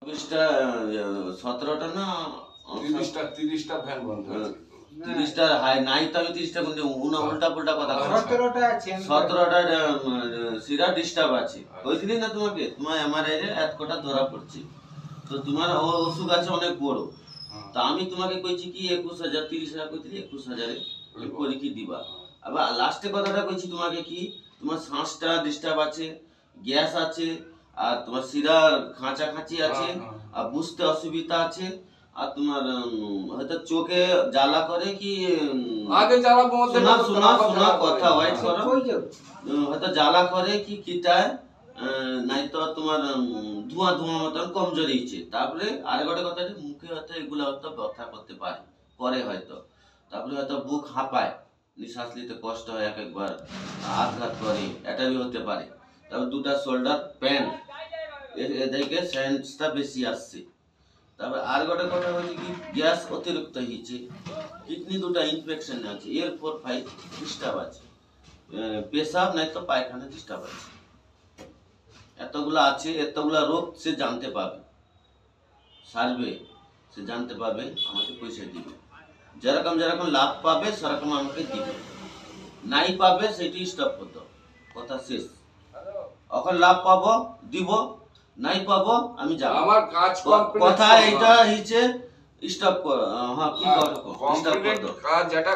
24টা 17টা না 30টা ফ্যান বন্ধ আছে। 30টা নাই তো আমি 30টা গুনতে উল্টা পুল্টা কথা বলছি। 17টা আছে 17টা সিরা ডিস্টার্ব আছে। কইছিলি না তোমাকে তোমার এমআরআই এর এত কটা ধরা পড়ছে। তো তোমার অসুখ আছে অনেক বড়। তো আমি তোমাকে কইছি কি 21000 30,000 কইছিলি 21000 এ করে কি দিবা। আবার লাস্টে কথাটা কইছি তোমাকে কি তোমার শ্বাসটা ডিস্টার্ব আছে, গ্যাস আছে, আর তোমার শিরা খাঁচা খাঁচি আছে, আর বুঝতে অসুবিধা আছে, আর তোমার হয়তো চোখে জ্বালা করে কি আগে জ্বালা বলতে শোনা কথা ওয়াইট করো হয়তো জ্বালা করে কি কিটায় নাই তো তোমার ধোঁয়া ধোঁয়া মতন কমজোরি হচ্ছে। তারপরে আরেকটা কথা মুখে হয়তো এগুলো হয়তো ব্যথা করতে পারে পরে হয়তো, তারপরে হয়তো বুক হাঁপায়, নিঃশ্বাস নিতে কষ্ট হয়, এক একবার আঘাত করে, এটাই হতে পারে। তারপর দুটা শোল্ডার পেন এদেরকে সেন্সটা বেশি আসছে। তারপর আর একটা কথা হচ্ছে কি গ্যাস অতিরিক্ত হয়েছে, কিডনি দুটা ইনফেকশন আছে, এর 4-5 ডিস্টার্ব আছে, পেশাব নাই তো পায়খানা ডিস্টার্ব আছে। এতগুলা আছে, এতগুলা রোগ সে জানতে পাবে, সারবে, সে জানতে পাবে, আমাকে পয়সা দিবে, যেরকম যেরকম লাভ পাবে সেরকম আমাকে দিবে, নাই পাবে সেটি স্টপ করতে, কথা শেষ। এখন লাভ পাবো দিব, নাই পাবো আমি যাব, আমার কাজ কথা এটা হইছে স্টপ কর। হ্যাঁ কি করো স্টপ কর কাজ যেটা